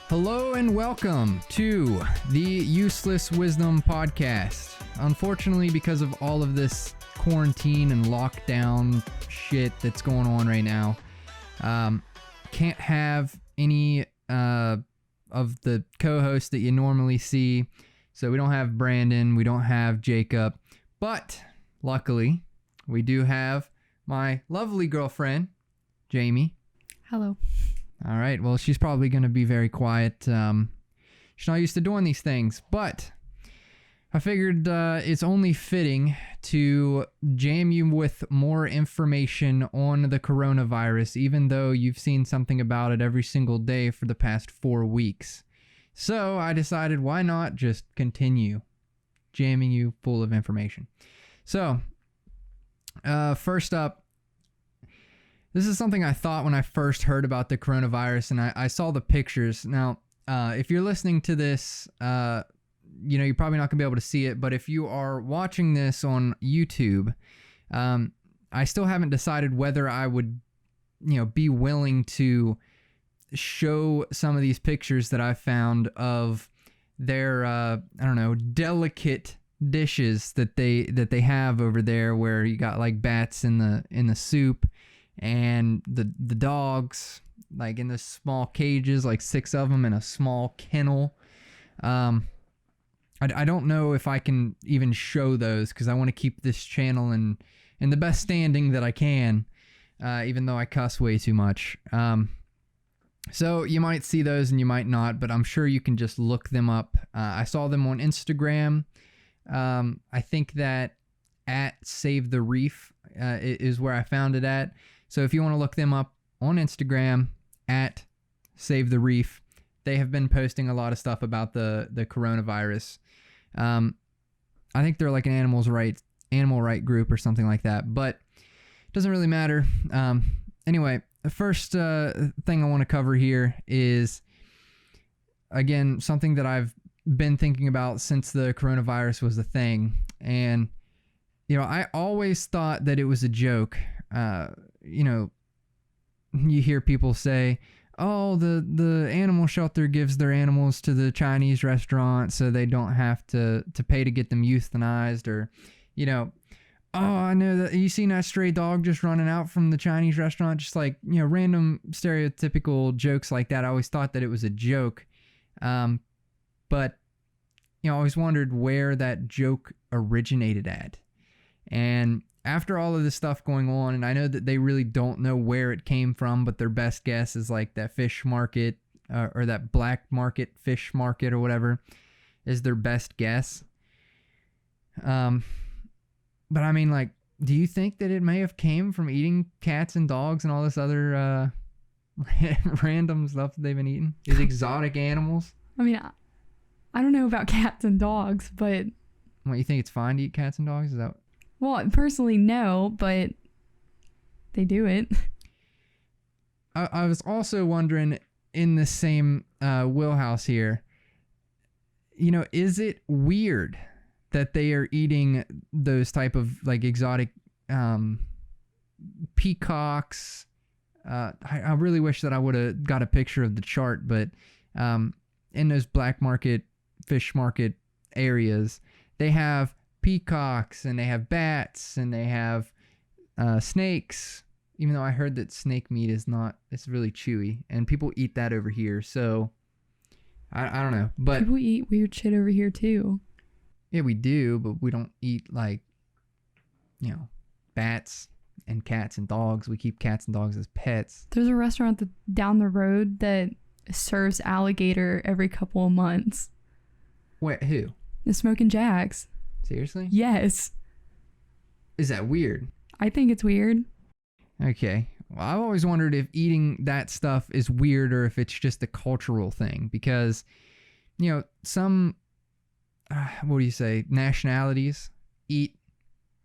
Hello and welcome to the Useless Wisdom Podcast. Unfortunately, because of all of this quarantine and lockdown shit that's going on right now, can't have any of the co-hosts that you normally see. So we don't have Brandon, we don't have Jacob, but luckily we do have my lovely girlfriend, Jamie. Hello. All right, well, she's probably going to be very quiet. She's not used to doing these things, but I figured it's only fitting to jam you with more information on the coronavirus, even though you've seen something about it every single day for the past 4 weeks. So I decided, why not just continue jamming you full of information? So, first up, this is something I thought when I first heard about the coronavirus, and I saw the pictures. Now, if you're listening to this, you're probably not going to be able to see it, but if you are watching this on YouTube, I still haven't decided whether I would, be willing to show some of these pictures that I found of their, delicate dishes that they have over there, where you got like bats in the soup. And the dogs, like in the small cages, like 6 of them in a small kennel. I don't know if I can even show those, because I want to keep this channel in the best standing that I can, even though I cuss way too much. So you might see those and you might not, but I'm sure you can just look them up. I saw them on Instagram. I think that at Save the Reef is where I found it at. So if you want to look them up on Instagram at Save the Reef, they have been posting a lot of stuff about the coronavirus. I think they're like an animal right group or something like that, but it doesn't really matter. Anyway, the first thing I want to cover here is, again, something that I've been thinking about since the coronavirus was a thing. And, I always thought that it was a joke. You hear people say, oh, the animal shelter gives their animals to the Chinese restaurant so they don't have to pay to get them euthanized, or, oh, I know that you seen that stray dog just running out from the Chinese restaurant, just like, random stereotypical jokes like that. I always thought that it was a joke. But, I always wondered where that joke originated at. And after all of this stuff going on, and I know that they really don't know where it came from, but their best guess is like that fish market or that black market fish market or whatever is their best guess. But I mean, like, do you think that it may have came from eating cats and dogs and all this other random stuff that they've been eating? These exotic animals? I mean, I don't know about cats and dogs, but... What, you think it's fine to eat cats and dogs? Is that... Well, personally, no, but they do it. I was also wondering, in the same wheelhouse here, is it weird that they are eating those type of like exotic peacocks? I really wish that I would have got a picture of the chart, but in those black market, fish market areas, they have peacocks and they have bats and they have snakes, even though I heard that snake meat it's really chewy and people eat that over here. So I don't know, but people eat weird shit over here too. Yeah, we do, but we don't eat like, bats and cats and dogs. We keep cats and dogs as pets. There's a restaurant down the road that serves alligator every couple of months. Wait, who? The Smokin' Jacks. Seriously? Yes. Is that weird? I think it's weird. Okay. Well, I've always wondered if eating that stuff is weird or if it's just a cultural thing, because, some, what do you say, nationalities eat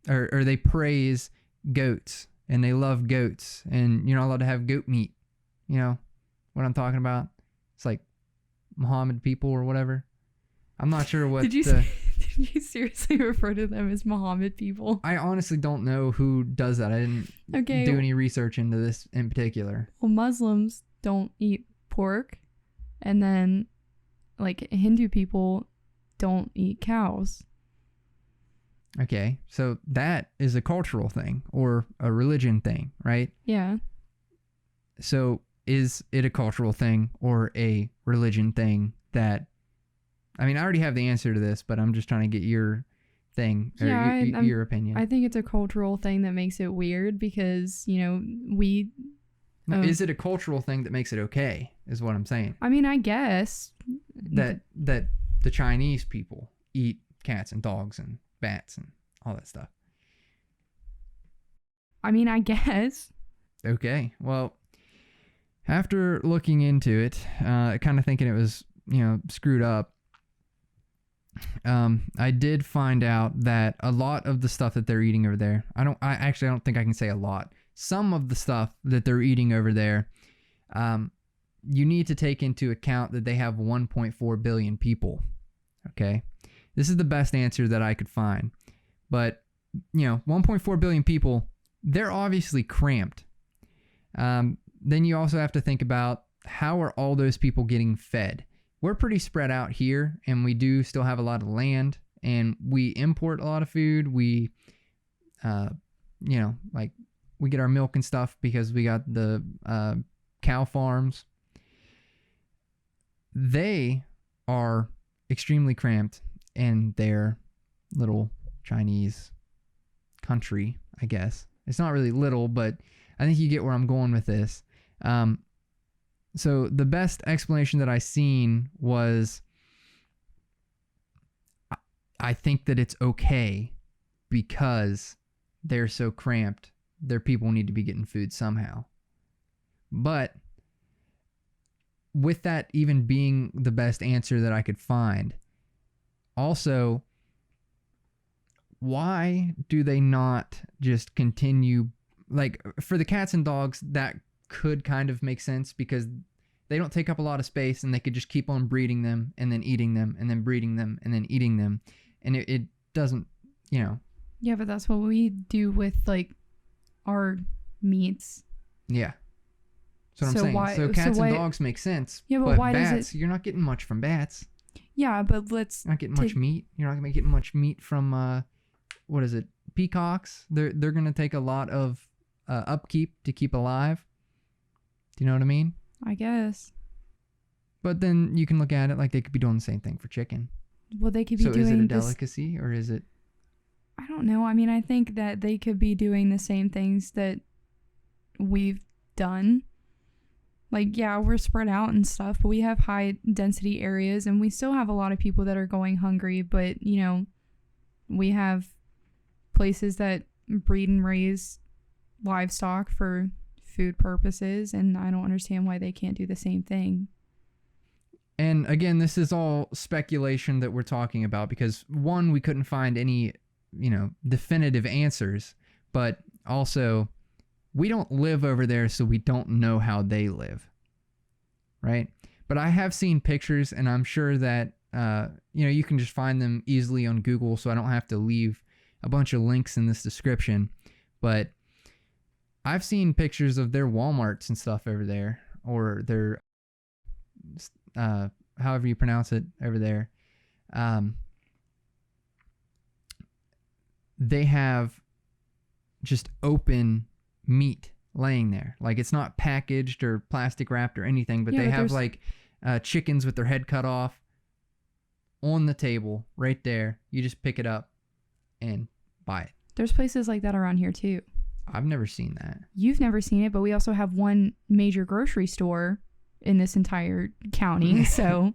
or they praise goats and they love goats, and you're not allowed to have goat meat. You know what I'm talking about? It's like Mohammed people or whatever. I'm not sure what... Did you seriously refer to them as Mohammed people? I honestly don't know who does that. I didn't do any research into this in particular. Well, Muslims don't eat pork, And then, like, Hindu people don't eat cows. Okay, so that is a cultural thing or a religion thing, right? Yeah. So is it a cultural thing or a religion thing that, I mean, I already have the answer to this, but I'm just trying to get your thing or your opinion. I think it's a cultural thing that makes it weird because, you know, is it a cultural thing that makes it okay, is what I'm saying. I mean, I guess. That the Chinese people eat cats and dogs and bats and all that stuff. I mean, I guess. Okay, well, after looking into it, kind of thinking it was, screwed up, I did find out that a lot of the stuff that they're eating over there, I don't think I can say a lot. Some of the stuff that they're eating over there, you need to take into account that they have 1.4 billion people. Okay, this is the best answer that I could find. But, 1.4 billion people, they're obviously cramped. Then you also have to think about, how are all those people getting fed? We're pretty spread out here, and we do still have a lot of land, and we import a lot of food. We, we get our milk and stuff because we got the cow farms. They are extremely cramped in their little Chinese country, I guess. It's not really little, but I think you get where I'm going with this. So the best explanation that I seen was, I think that it's okay because they're so cramped. Their people need to be getting food somehow. But with that even being the best answer that I could find, also, why do they not just continue? Like, for the cats and dogs, that could kind of make sense because they don't take up a lot of space and they could just keep on breeding them and then eating them and then breeding them and then eating them. And it doesn't, Yeah, but that's what we do with, like, our meats. Yeah. That's what I'm saying. So cats and dogs make sense. Yeah, but why bats, does it... you're not getting much from bats. Yeah, but you're not getting much meat. You're not going to be getting much meat from, what is it? Peacocks. They're going to take a lot of upkeep to keep alive. Do you know what I mean? I guess. But then you can look at it like they could be doing the same thing for chicken. Well, they could be doing this... So is it a delicacy or is it... I don't know. I mean, I think that they could be doing the same things that we've done. Like, yeah, we're spread out and stuff, but we have high density areas and we still have a lot of people that are going hungry. But, we have places that breed and raise livestock for food purposes, and I don't understand why they can't do the same thing. And again, this is all speculation that we're talking about because, one, we couldn't find any, definitive answers, but also we don't live over there, so we don't know how they live, right? But I have seen pictures, and I'm sure that, you can just find them easily on Google, so I don't have to leave a bunch of links in this description, but I've seen pictures of their Walmarts and stuff over there, or their, however you pronounce it over there. They have just open meat laying there. Like, it's not packaged or plastic wrapped or anything, but they have like chickens with their head cut off on the table right there. You just pick it up and buy it. There's places like that around here too. I've never seen that. You've never seen it, but we also have one major grocery store in this entire county. So,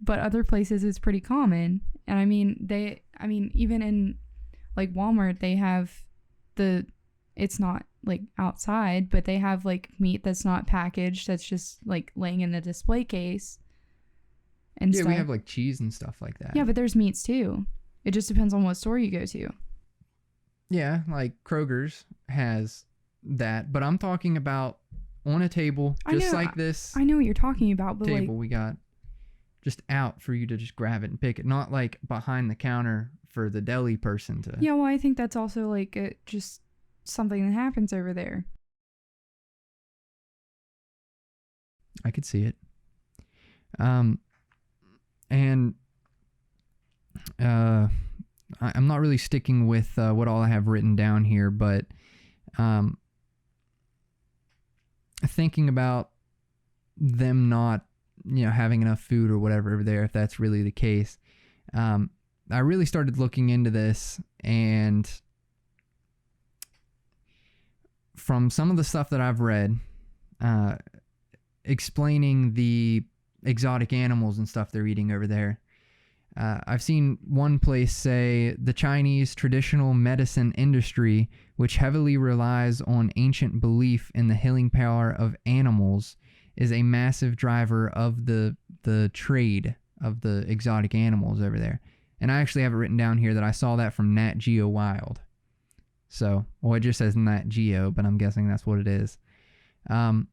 but other places it's pretty common. And I mean, even in like Walmart, they have it's not like outside, but they have like meat that's not packaged, that's just like laying in the display case. And yeah, stuff. we have like cheese and stuff like that. Yeah, but there's meats too. It just depends on what store you go to. Yeah, like Kroger's has that, but I'm talking about on a table, just like this. I know what you're talking about, but table like, we got just out for you to just grab it and pick it, not like behind the counter for the deli person to. Yeah, well, I think that's also like just something that happens over there. I could see it. And I'm not really sticking with what all I have written down here, but thinking about them not, having enough food or whatever over there, if that's really the case, I really started looking into this, and from some of the stuff that I've read, explaining the exotic animals and stuff they're eating over there, I've seen one place say the Chinese traditional medicine industry, which heavily relies on ancient belief in the healing power of animals, is a massive driver of the trade of the exotic animals over there. And I actually have it written down here that I saw that from Nat Geo Wild. So, well, it just says Nat Geo, but I'm guessing that's what it is. I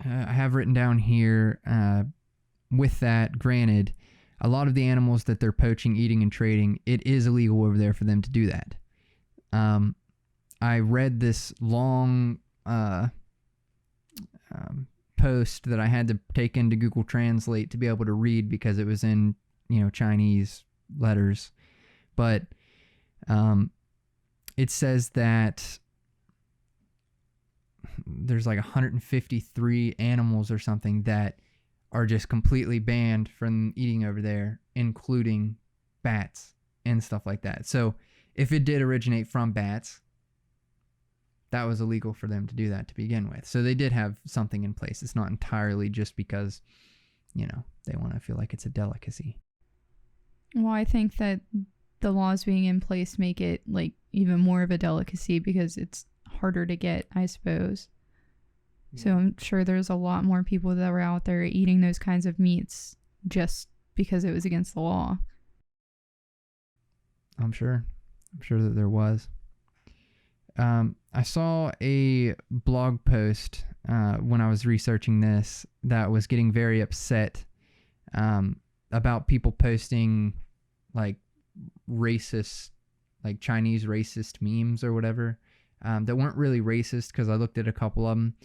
have written down here, with that, granted, a lot of the animals that they're poaching, eating, and trading, it is illegal over there for them to do that. I read this long post that I had to take into Google Translate to be able to read because it was in, Chinese letters. But it says that there's like 153 animals or something that are just completely banned from eating over there, including bats and stuff like that. So if it did originate from bats, that was illegal for them to do that to begin with. So they did have something in place. It's not entirely just because, they want to feel like it's a delicacy. Well, I think that the laws being in place make it like even more of a delicacy because it's harder to get, I suppose. So I'm sure there's a lot more people that were out there eating those kinds of meats just because it was against the law. I'm sure that there was. I saw a blog post when I was researching this that was getting very upset about people posting like racist, like Chinese racist memes or whatever that weren't really racist, because I looked at a couple of them.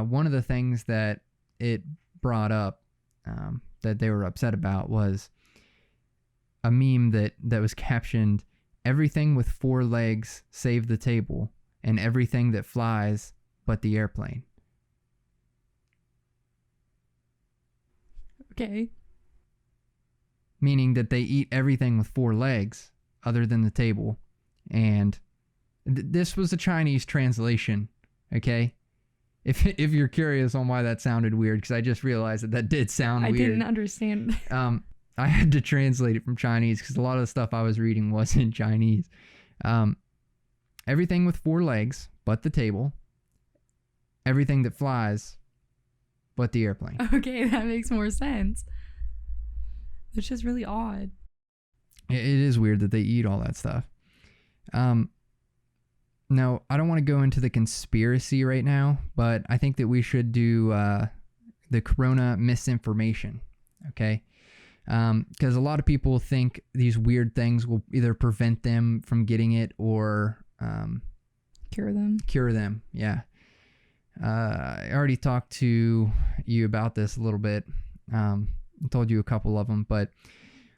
One of the things that it brought up that they were upset about was a meme that was captioned, "Everything with 4 legs save the table, and everything that flies but the airplane." Okay. Meaning that they eat everything with 4 legs other than the table. And this was a Chinese translation, okay? If you're curious on why that sounded weird, because I just realized that did sound weird. I didn't understand. I had to translate it from Chinese because a lot of the stuff I was reading was in Chinese. Everything with 4 legs but the table. Everything that flies but the airplane. Okay, that makes more sense. It's just really odd. It is weird that they eat all that stuff. Now, I don't want to go into the conspiracy right now, but I think that we should do the corona misinformation, okay? Because a lot of people think these weird things will either prevent them from getting it or Cure them. Cure them, yeah. I already talked to you about this a little bit. I told you a couple of them, but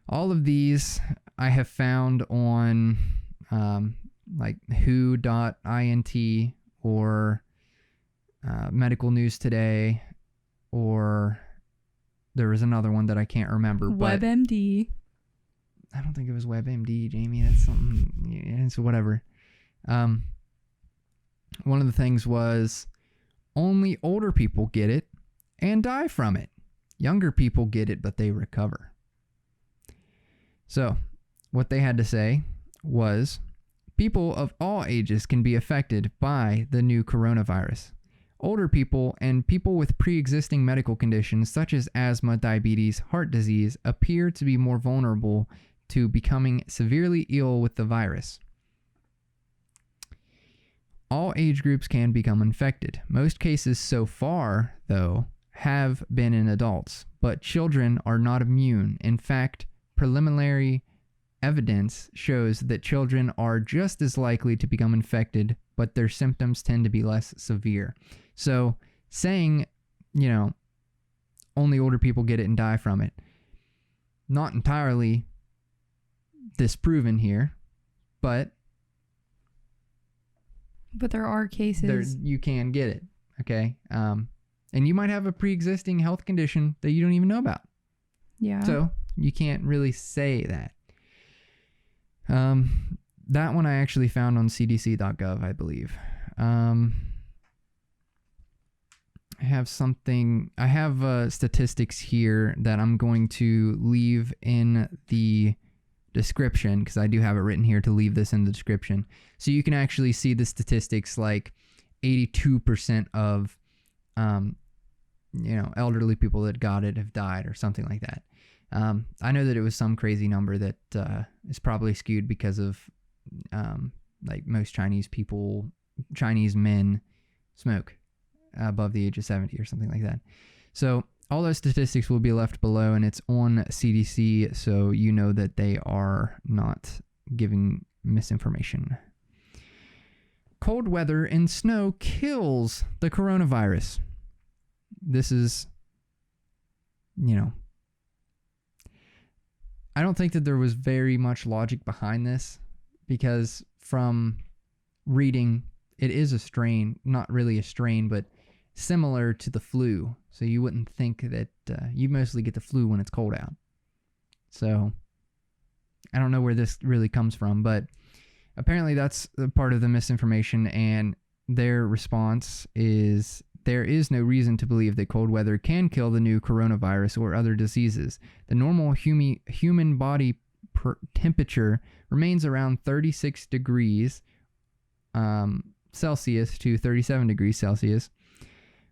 all of these I have found on like who.int or Medical News Today, or there was another one that I can't remember. WebMD. I don't think it was WebMD, Jamie. That's something. Yeah, it's whatever. One of the things was only older people get it and die from it. Younger people get it, but they recover. So, what they had to say was, people of all ages can be affected by the new coronavirus. Older people and people with pre-existing medical conditions such as asthma, diabetes, heart disease appear to be more vulnerable to becoming severely ill with the virus. All age groups can become infected. Most cases so far, though, have been in adults, but children are not immune. In fact, preliminary evidence shows that children are just as likely to become infected, but their symptoms tend to be less severe. So saying, only older people get it and die from it. Not entirely disproven here, but there are cases. you can get it, okay? And you might have a pre-existing health condition that you don't even know about. Yeah. So you can't really say that. That one I actually found on cdc.gov, I believe. I have statistics here that I'm going to leave in the description, because I do have it written here to leave this in the description. So you can actually see the statistics, like 82% of, elderly people that got it have died or something like that. I know that it was some crazy number that is probably skewed because of like most Chinese men smoke above the age of 70 or something like that. So all those statistics will be left below, and it's on CDC, so you know that they are not giving misinformation. Cold weather and snow kills the coronavirus. This is, I don't think that there was very much logic behind this, because from reading, it is a strain, not really a strain, but similar to the flu. So you wouldn't think that you mostly get the flu when it's cold out. So I don't know where this really comes from, but apparently that's the part of the misinformation, and their response is there is no reason to believe that cold weather can kill the new coronavirus or other diseases. The normal human body temperature remains around 36 degrees Celsius to 37 degrees Celsius,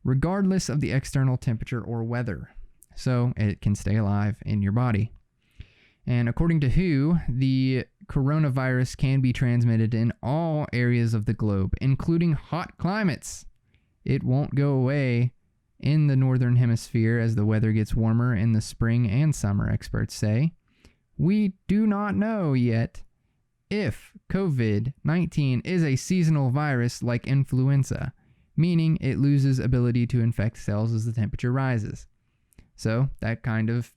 regardless of the external temperature or weather. So it can stay alive in your body. And according to WHO, the coronavirus can be transmitted in all areas of the globe, including hot climates. It won't go away in the northern hemisphere as the weather gets warmer in the spring and summer, experts say. We do not know yet if COVID-19 is a seasonal virus like influenza, meaning it loses ability to infect cells as the temperature rises. So that kind of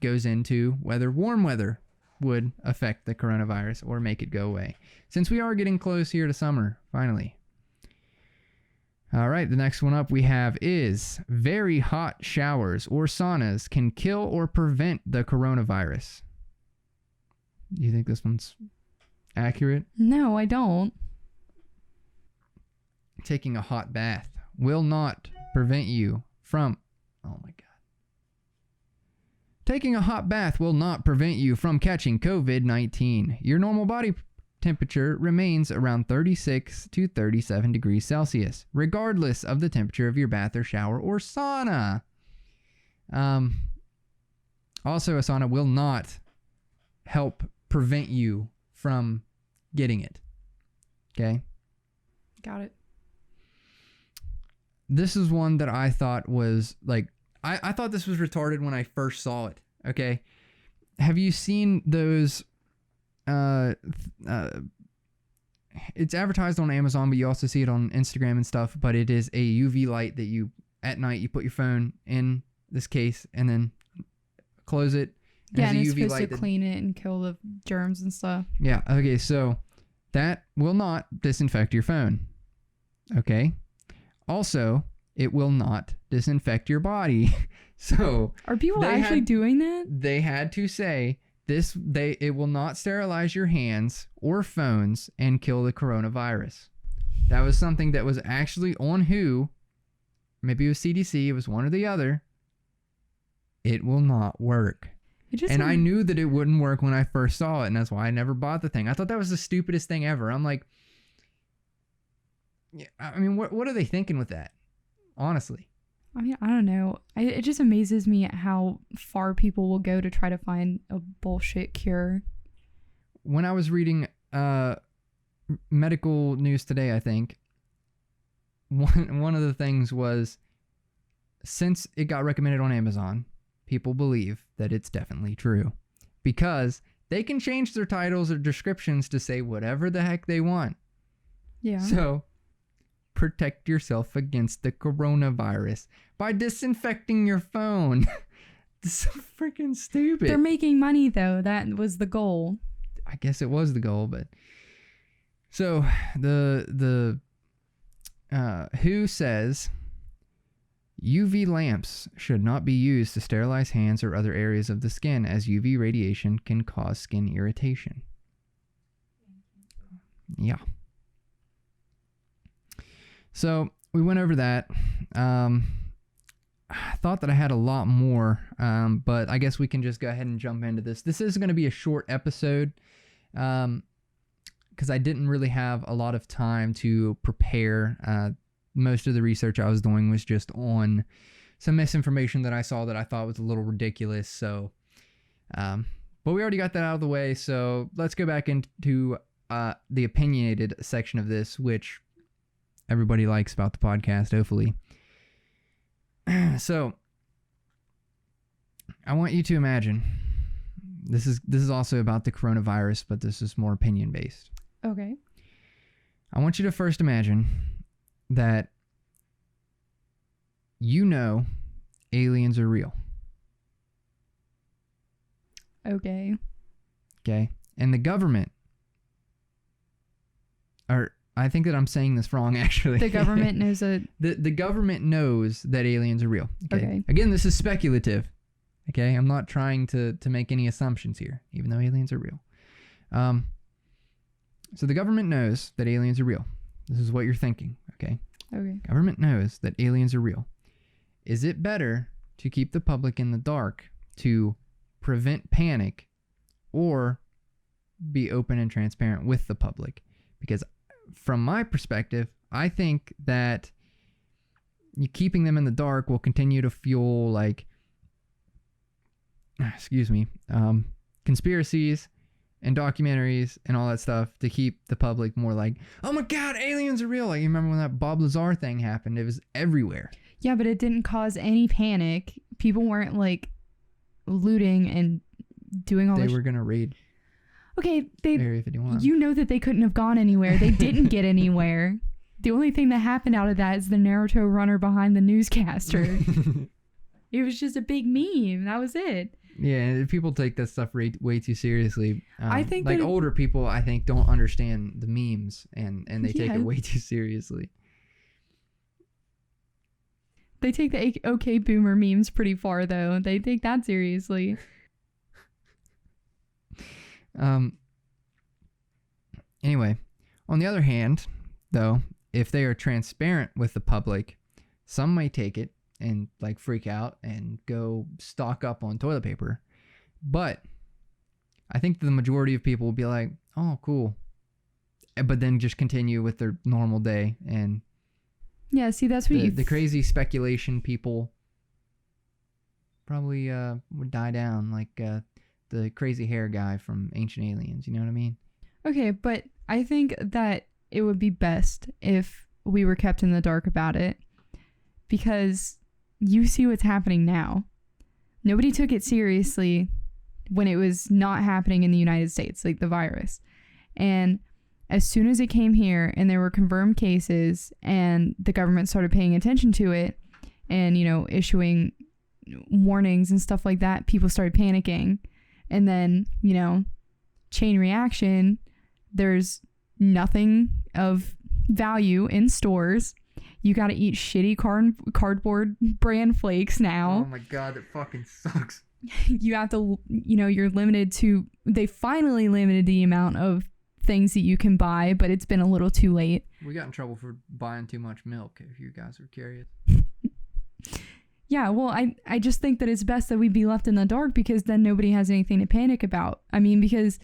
goes into whether warm weather would affect the coronavirus or make it go away, since we are getting close here to summer, finally. All right, the next one up we have is very hot showers or saunas can kill or prevent the coronavirus. Do you think this one's accurate? No, I don't. Taking a hot bath will not prevent you from... Oh my God. Taking a hot bath will not prevent you from catching COVID-19. Your normal body temperature remains around 36 to 37 degrees Celsius, regardless of the temperature of your bath or shower or sauna. Also, a sauna will not help prevent you from getting it. Okay? Got it. This is one that I thought was like, I thought this was retarded when I first saw it. Okay. Have you seen those? It's advertised on Amazon, but you also see it on Instagram and stuff. But it is a UV light that you, at night, you put your phone in this case and then close it. Yeah, and it's supposed to clean it and kill the germs and stuff. Yeah. Okay. So that will not disinfect your phone. Okay. Also, it will not disinfect your body. So are people actually doing that? They had to say it will not sterilize your hands or phones and kill the coronavirus. That was something that was actually on WHO. Maybe it was CDC. It was one or the other. It will not work. And I knew that it wouldn't work when I first saw it, and that's why I never bought the thing. I thought that was the stupidest thing ever. I'm like, yeah, I mean, what are they thinking with that? Honestly. I mean, I don't know. It just amazes me at how far people will go to try to find a bullshit cure. When I was reading medical news today, I think, one of the things was, since it got recommended on Amazon, people believe that it's definitely true. Because they can change their titles or descriptions to say whatever the heck they want. Yeah. So protect yourself against the coronavirus by disinfecting your phone. This is so freaking stupid. They're making money, though. That was the goal. I guess it was the goal, but so the WHO says UV lamps should not be used to sterilize hands or other areas of the skin, as UV radiation can cause skin irritation. Yeah. So we went over that. I thought that I had a lot more, but I guess we can just go ahead and jump into this. This is going to be a short episode because I didn't really have a lot of time to prepare. Most of the research I was doing was just on some misinformation that I saw that I thought was a little ridiculous. So, but we already got that out of the way. So let's go back into the opinionated section of this, which everybody likes about the podcast, hopefully. So I want you to imagine, this is also about the coronavirus, but this is more opinion based. Okay. I want you to first imagine that aliens are real. Okay. Okay. And the government, or I think that I'm saying this wrong, actually. The government knows the government knows that aliens are real. Okay. Again, this is speculative. Okay. I'm not trying to make any assumptions here, even though aliens are real. So the government knows that aliens are real. This is what you're thinking. Okay. Okay. Government knows that aliens are real. Is it better to keep the public in the dark to prevent panic, or be open and transparent with the public? Because from my perspective, I think that keeping them in the dark will continue to fuel conspiracies and documentaries and all that stuff to keep the public more like, oh my God, aliens are real. Like, you remember when that Bob Lazar thing happened? It was everywhere. Yeah, but it didn't cause any panic. People weren't like looting and doing all They this. were going to raid Okay, Area 51. You know that they couldn't have gone anywhere. They didn't get anywhere. The only thing that happened out of that is the Naruto runner behind the newscaster. It was just a big meme. That was it. Yeah, people take that stuff way too seriously. I think like older people, I think, don't understand the memes and they take it way too seriously. They take the OK Boomer memes pretty far, though. They take that seriously. Anyway, on the other hand, though, if they are transparent with the public, some might take it and like freak out and go stock up on toilet paper. But I think the majority of people will be like, oh, cool. But then just continue with their normal day. And yeah, see, that's what the crazy speculation people probably would die down, like the crazy hair guy from Ancient Aliens. You know what I mean? Okay, but I think that it would be best if we were kept in the dark about it, because you see what's happening now. Nobody took it seriously when it was not happening in the United States, like the virus. And as soon as it came here and there were confirmed cases and the government started paying attention to it and, issuing warnings and stuff like that, people started panicking. And then, chain reaction, there's nothing of value in stores. You got to eat shitty cardboard brand flakes now. Oh my God, that fucking sucks. You have to, you're limited to, they finally limited the amount of things that you can buy, but it's been a little too late. We got in trouble for buying too much milk, if you guys are curious. Yeah, well, I just think that it's best that we be left in the dark, because then nobody has anything to panic about. I mean, because,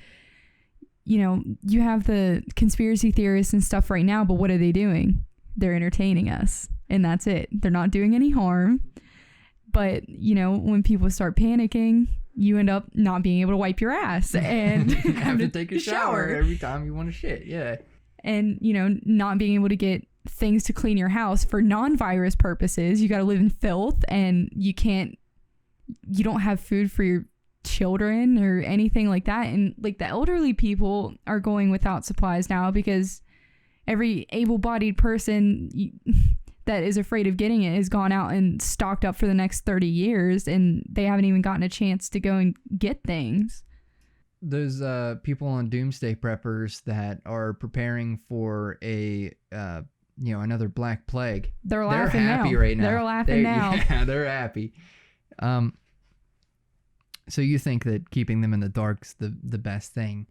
you have the conspiracy theorists and stuff right now, but what are they doing? They're entertaining us, and that's it. They're not doing any harm. But, when people start panicking, you end up not being able to wipe your ass and have to take a shower every time you want to shit. Yeah. And, not being able to get things to clean your house for non-virus purposes. You got to live in filth, and you don't have food for your children or anything like that. And like the elderly people are going without supplies now because, every able-bodied person that is afraid of getting it has gone out and stocked up for the next 30 years, and they haven't even gotten a chance to go and get things. Those people on doomsday preppers that are preparing for a another black plague. They're laughing happy now. right now. They're laughing now. Yeah, they're happy. So you think that keeping them in the dark's the best thing?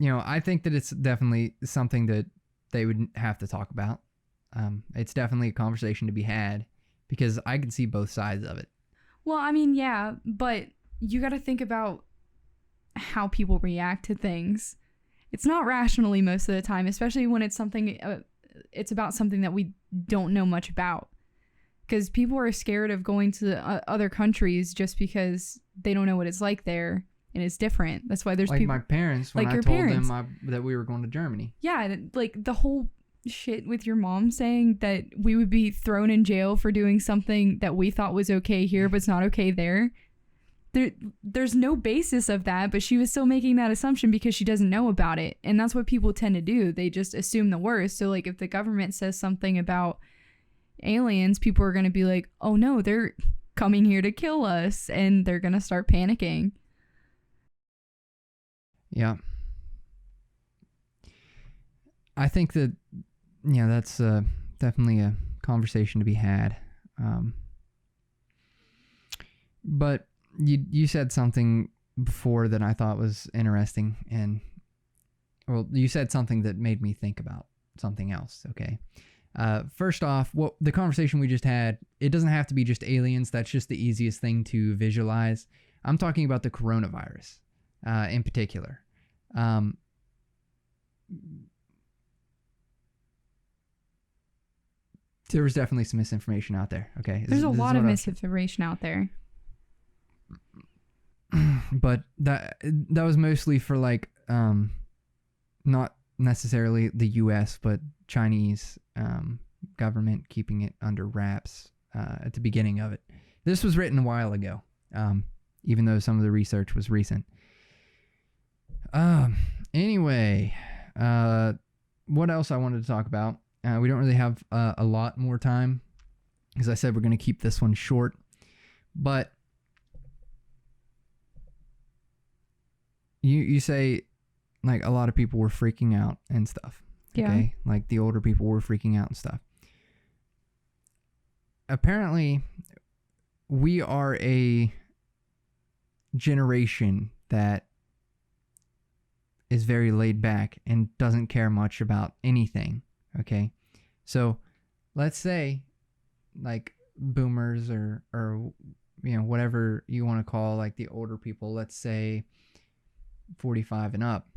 I think that it's definitely something that they would have to talk about. It's definitely a conversation to be had because I can see both sides of it. Well, I mean, yeah, but you got to think about how people react to things. It's not rationally most of the time, especially when it's it's about something that we don't know much about. Because people are scared of going to other countries just because they don't know what it's like there, and it's different. That's why there's like people my parents when like I your told parents. them that we were going to Germany. Yeah, like the whole shit with your mom saying that we would be thrown in jail for doing something that we thought was okay here, but it's not okay there. There's no basis of that, but she was still making that assumption because she doesn't know about it. And that's what people tend to do. They just assume the worst. So like if the government says something about aliens, people are going to be like, oh no, they're coming here to kill us. And they're going to start panicking. Yeah. I think that, that's definitely a conversation to be had. But you said something before that I thought was interesting, and you said something that made me think about something else. Okay. First off, the conversation we just had, it doesn't have to be just aliens. That's just the easiest thing to visualize. I'm talking about the coronavirus in particular. There was definitely some misinformation out there. Okay. There's a lot of misinformation out there. But that was mostly for like not necessarily the US, but Chinese government keeping it under wraps at the beginning of it. This was written a while ago, even though some of the research was recent. Anyway, what else I wanted to talk about? We don't really have a lot more time. As I said, we're going to keep this one short. But you say like a lot of people were freaking out and stuff. Yeah. Okay? Like the older people were freaking out and stuff. Apparently, we are a generation that is very laid back and doesn't care much about anything. Okay? So, let's say like boomers or whatever you want to call like the older people, let's say 45 and up.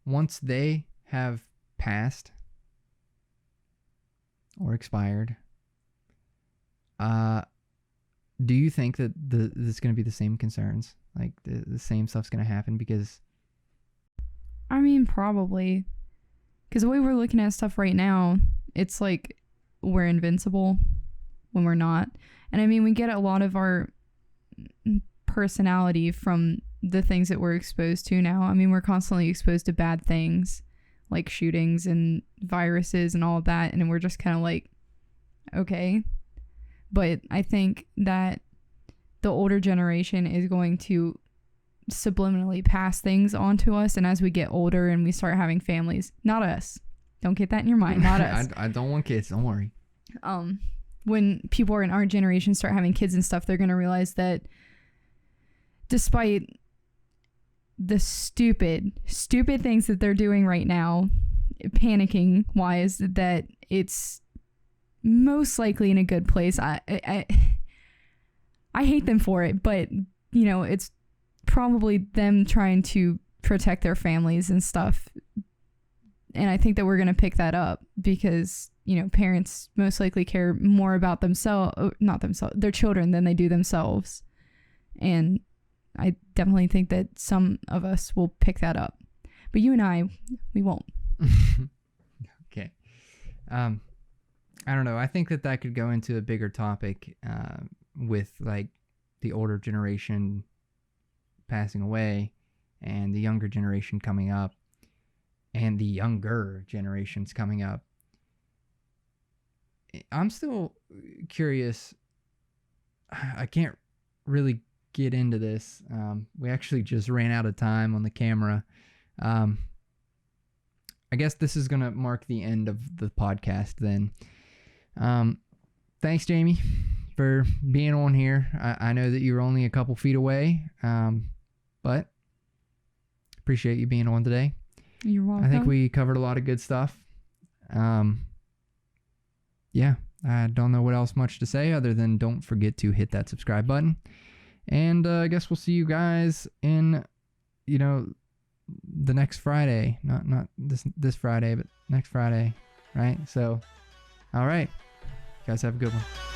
Once they have passed or expired, do you think that there's going to be the same concerns? Like the same stuff's going to happen? Because I mean, probably. Because the way we're looking at stuff right now, it's like we're invincible when we're not. And I mean, we get a lot of our personality from the things that we're exposed to now. I mean, we're constantly exposed to bad things like shootings and viruses and all of that. And we're just kind of like, okay. But I think that the older generation is going to subliminally pass things on to us. And as we get older and we start having families, not us. Don't get that in your mind. Not us. I don't want kids. Don't worry. When people are in our generation start having kids and stuff, they're going to realize that despite the stupid things that they're doing right now, panicking wise, that it's most likely in a good place. I hate them for it, but it's probably them trying to protect their families and stuff. And I think that we're going to pick that up because, parents most likely care more about their children than they do themselves. And I definitely think that some of us will pick that up. But you and I, we won't. Okay. I don't know. I think that could go into a bigger topic with like the older generation passing away and the younger generation coming up. and the younger generations coming up. I'm still curious. I can't really get into this. We actually just ran out of time on the camera. I guess this is going to mark the end of the podcast then. Thanks, Jamie, for being on here. I know that you're only a couple feet away, but appreciate you being on today. You're welcome. I think we covered a lot of good stuff. Yeah, I don't know what else much to say other than don't forget to hit that subscribe button. And I guess we'll see you guys in, the next Friday. Not this Friday, but next Friday, right? So, all right. You guys have a good one.